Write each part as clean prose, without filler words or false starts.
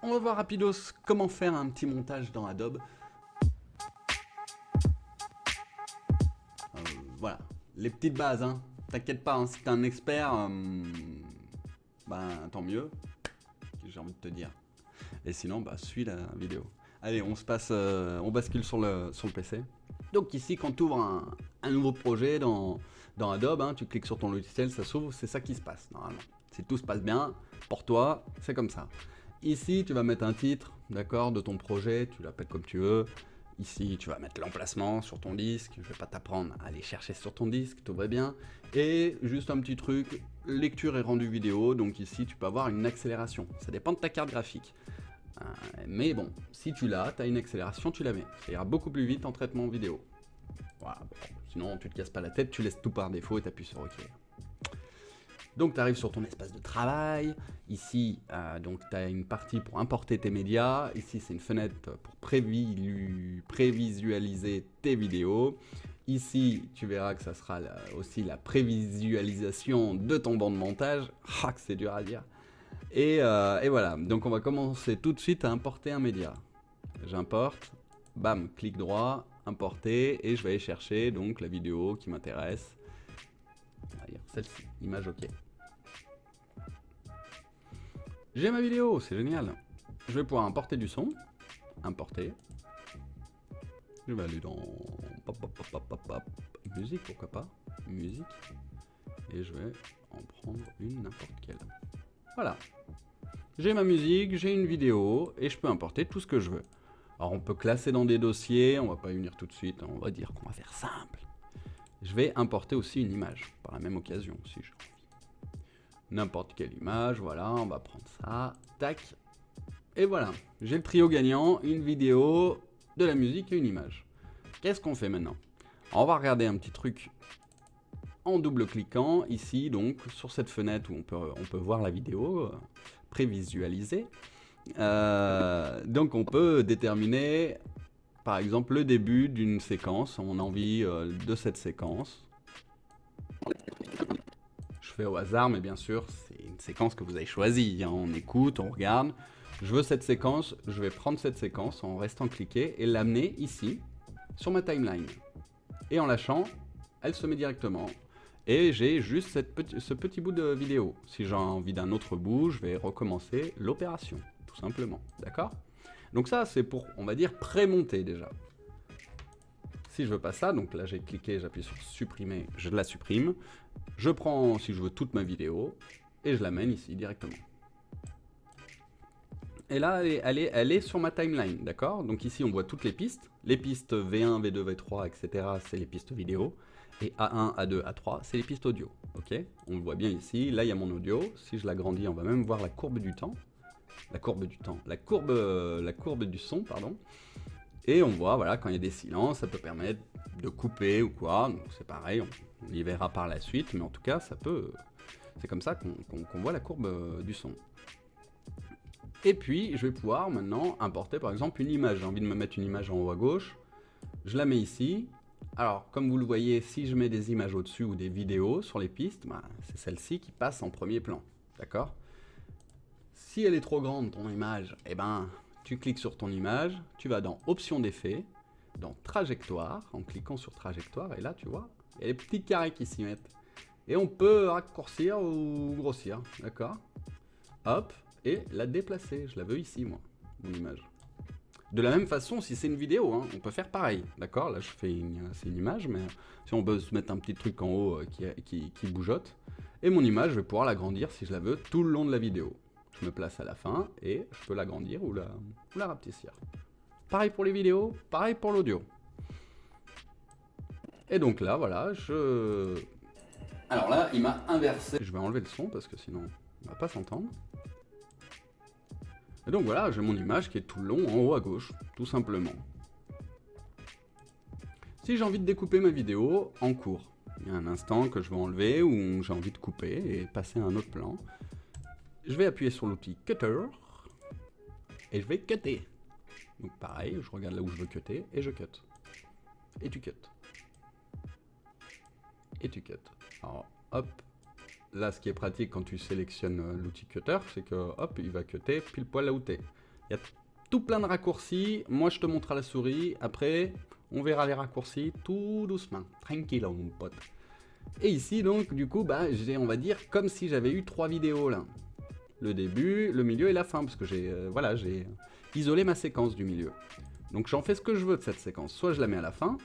On va voir rapidos comment faire un petit montage dans Adobe. Voilà, les petites bases, hein. T'inquiète pas, hein, si t'es un expert, ben tant mieux, j'ai envie de te dire. Et sinon, bah suis la vidéo. Allez, on bascule sur le PC. Donc ici, quand tu ouvres un nouveau projet dans Adobe, hein, tu cliques sur ton logiciel, ça s'ouvre, c'est ça qui se passe normalement. Si tout se passe bien, pour toi, c'est comme ça. Ici, tu vas mettre un titre, d'accord, de ton projet, tu l'appelles comme tu veux. Ici, tu vas mettre l'emplacement sur ton disque. Je ne vais pas t'apprendre à aller chercher sur ton disque, tout va bien. Et juste un petit truc, lecture et rendu vidéo. Donc ici, tu peux avoir une accélération. Ça dépend de ta carte graphique. Mais bon, si tu l'as, tu as une accélération, tu la mets. Ça ira beaucoup plus vite en traitement vidéo. Voilà. Sinon, tu te casses pas la tête, tu laisses tout par défaut et tu appuies sur OK. Donc tu arrives sur ton espace de travail, ici donc tu as une partie pour importer tes médias, ici c'est une fenêtre pour prévisualiser tes vidéos, ici tu verras que ça sera aussi la prévisualisation de ton banc de montage, que c'est dur à dire, et voilà, donc on va commencer tout de suite à importer un média. J'importe, bam, clic droit, importer, et je vais aller chercher donc la vidéo qui m'intéresse. Celle-ci, image OK. J'ai ma vidéo, c'est génial. Je vais pouvoir importer du son. Importer. Je vais aller dans musique, pourquoi pas. Musique. Et je vais en prendre une n'importe quelle. Voilà. J'ai ma musique, j'ai une vidéo et je peux importer tout ce que je veux. Alors on peut classer dans des dossiers, on va pas y venir tout de suite, on va dire qu'on va faire simple. Je vais importer aussi une image, par la même occasion, si j'ai envie. N'importe quelle image, voilà, on va prendre ça, tac. Et voilà, j'ai le trio gagnant, une vidéo, de la musique et une image. Qu'est-ce qu'on fait maintenant? On va regarder un petit truc en double-cliquant, ici, donc, sur cette fenêtre où on peut voir la vidéo, prévisualiser. Donc on peut déterminer... Par exemple, le début d'une séquence, on a envie de cette séquence. Je fais au hasard, mais bien sûr, c'est une séquence que vous avez choisie. Hein. On écoute, on regarde. Je veux cette séquence, je vais prendre cette séquence en restant cliqué et l'amener ici, sur ma timeline. Et en lâchant, elle se met directement. Et j'ai juste ce petit bout de vidéo. Si j'ai envie d'un autre bout, je vais recommencer l'opération, tout simplement. D'accord ? Donc ça, c'est pour, on va dire, pré-monter déjà. Si je veux pas ça, donc là j'ai cliqué, j'appuie sur supprimer, je la supprime. Je prends, si je veux, toute ma vidéo et je l'amène ici directement. Et là, elle est sur ma timeline, d'accord? Donc ici, on voit toutes les pistes. Les pistes V1, V2, V3, etc., c'est les pistes vidéo. Et A1, A2, A3, c'est les pistes audio. Ok? On le voit bien ici. Là, il y a mon audio. Si je l'agrandis, on va même voir la courbe du temps. La courbe du son, pardon. Et on voit, voilà, quand il y a des silences, ça peut permettre de couper ou quoi. Donc c'est pareil, on y verra par la suite, mais en tout cas, ça peut. C'est comme ça qu'on voit la courbe du son. Et puis, je vais pouvoir maintenant importer, par exemple, une image. J'ai envie de me mettre une image en haut à gauche. Je la mets ici. Alors, comme vous le voyez, si je mets des images au-dessus ou des vidéos sur les pistes, bah, c'est celle-ci qui passe en premier plan. D'accord ? Si elle est trop grande, ton image, eh ben, tu cliques sur ton image, tu vas dans Options d'effet, dans Trajectoire, en cliquant sur Trajectoire, et là, tu vois, il y a les petits carrés qui s'y mettent. Et on peut raccourcir ou grossir, d'accord? Hop, et la déplacer. Je la veux ici, moi, mon image. De la même façon, si c'est une vidéo, hein, on peut faire pareil, d'accord? Là, c'est une image, mais si on veut se mettre un petit truc en haut qui bougeotte, et mon image, je vais pouvoir l'agrandir si je la veux tout le long de la vidéo. Je me place à la fin et je peux l'agrandir ou la rapetissir. Pareil pour les vidéos, pareil pour l'audio. Et donc là, voilà, alors là, il m'a inversé. Je vais enlever le son parce que sinon, on va pas s'entendre. Et donc voilà, j'ai mon image qui est tout le long en haut à gauche, tout simplement. Si j'ai envie de découper ma vidéo en cours, il y a un instant que je veux enlever ou j'ai envie de couper et passer à un autre plan, je vais appuyer sur l'outil Cutter et je vais cutter. Donc pareil, je regarde là où je veux cutter et je cut. Et tu cut. Et tu cut. Alors hop, là ce qui est pratique quand tu sélectionnes l'outil Cutter, c'est que hop, il va cutter pile poil là où t'es. Il y a tout plein de raccourcis. Moi, je te montre à la souris. Après, on verra les raccourcis tout doucement. Tranquille, mon pote. Et ici, donc, du coup, bah, j'ai, on va dire, comme si j'avais eu 3 vidéos, là. Le début, le milieu et la fin, parce que j'ai voilà, j'ai isolé ma séquence du milieu. Donc, j'en fais ce que je veux de cette séquence. Soit je la mets à la fin,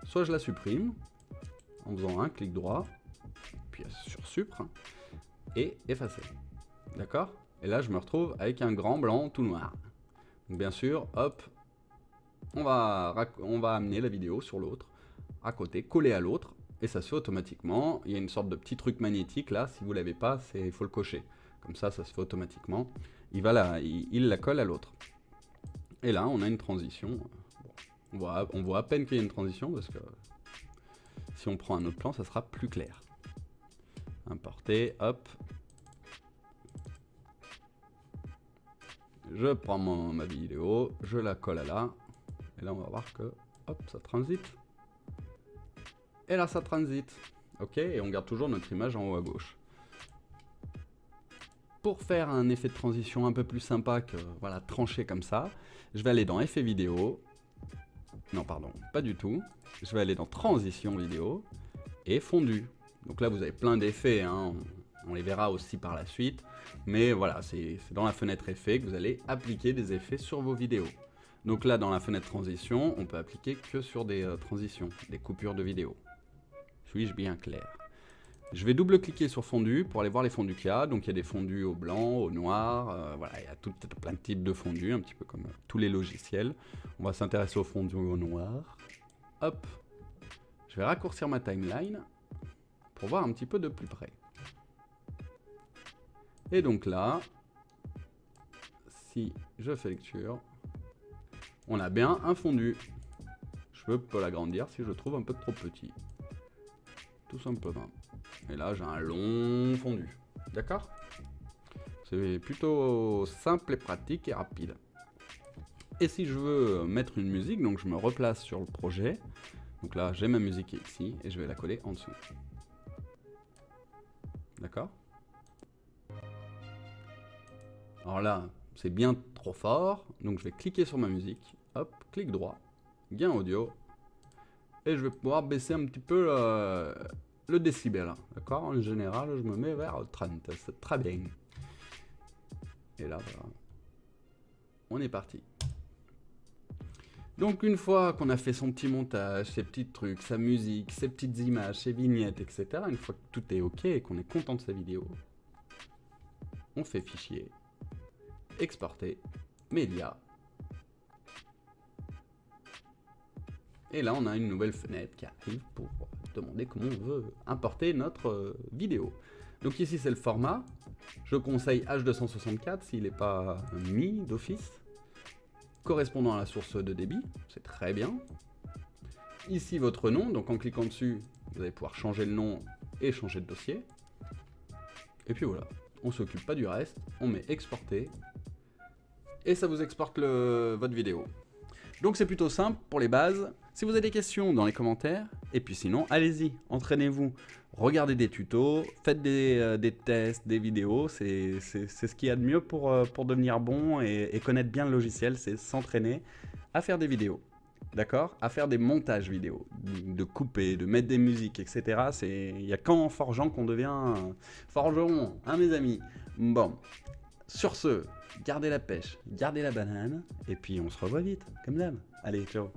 soit je la supprime, en faisant un clic droit, puis sur Supr, et effacer. D'accord? Et là, je me retrouve avec un grand blanc tout noir. Donc, bien sûr, hop, on va amener la vidéo sur l'autre, à côté, collé à l'autre, et ça se fait automatiquement. Il y a une sorte de petit truc magnétique là, si vous ne l'avez pas, il faut le cocher. Comme ça se fait automatiquement. Il la colle à l'autre. Et là, on a une transition. Bon, on voit à peine qu'il y a une transition, parce que si on prend un autre plan, ça sera plus clair. Importer, hop. Je prends ma vidéo, je la colle à là. Et là, on va voir que, hop, ça transite. Et là, ça transite. Ok, et on garde toujours notre image en haut à gauche. Pour faire un effet de transition un peu plus sympa que, voilà, tranché comme ça, je vais aller dans effet vidéo. Non, pardon, pas du tout. Je vais aller dans transition vidéo et fondu. Donc là, vous avez plein d'effets, hein. On les verra aussi par la suite. Mais voilà, c'est dans la fenêtre effet que vous allez appliquer des effets sur vos vidéos. Donc là, dans la fenêtre transition, on peut appliquer que sur des transitions, des coupures de vidéo. Suis-je bien clair? Je vais double-cliquer sur fondu pour aller voir les fondus qu'il y a. Donc il y a des fondus au blanc, au noir, voilà, il y a plein de types de fondus, un petit peu comme tous les logiciels. On va s'intéresser au fondu au noir. Hop, je vais raccourcir ma timeline pour voir un petit peu de plus près. Et donc là, si je fais lecture, on a bien un fondu. Je peux l'agrandir si je le trouve un peu trop petit. Tout simplement. Et là, j'ai un long fondu. D'accord? C'est plutôt simple et pratique et rapide. Et si je veux mettre une musique, donc je me replace sur le projet. Donc là, j'ai ma musique ici et je vais la coller en dessous. D'accord? Alors là, c'est bien trop fort. Donc je vais cliquer sur ma musique. Hop, clic droit, gain audio. Et je vais pouvoir baisser un petit peu le décibel. D'accord? En général, je me mets vers 30. C'est très bien. Et là, voilà. On est parti. Donc une fois qu'on a fait son petit montage, ses petits trucs, sa musique, ses petites images, ses vignettes, etc. Une fois que tout est ok et qu'on est content de sa vidéo, on fait fichier, exporter, média. Et là, on a une nouvelle fenêtre qui arrive pour demander comment on veut importer notre vidéo. Donc ici, c'est le format. Je conseille H264 s'il n'est pas mis d'office. Correspondant à la source de débit, c'est très bien. Ici, votre nom. Donc en cliquant dessus, vous allez pouvoir changer le nom et changer de dossier. Et puis voilà, on ne s'occupe pas du reste. On met exporter. Et ça vous exporte votre vidéo. Donc c'est plutôt simple pour les bases. Si vous avez des questions, dans les commentaires. Et puis sinon, allez-y, entraînez-vous. Regardez des tutos, faites des tests, des vidéos. C'est ce qu'il y a de mieux pour devenir bon et connaître bien le logiciel. C'est s'entraîner à faire des vidéos. D'accord? À faire des montages vidéo. De couper, de mettre des musiques, etc. Il n'y a qu'en forgeant qu'on devient forgeron, hein mes amis? Bon, sur ce, gardez la pêche, gardez la banane. Et puis on se revoit vite, comme d'hab. Allez, ciao.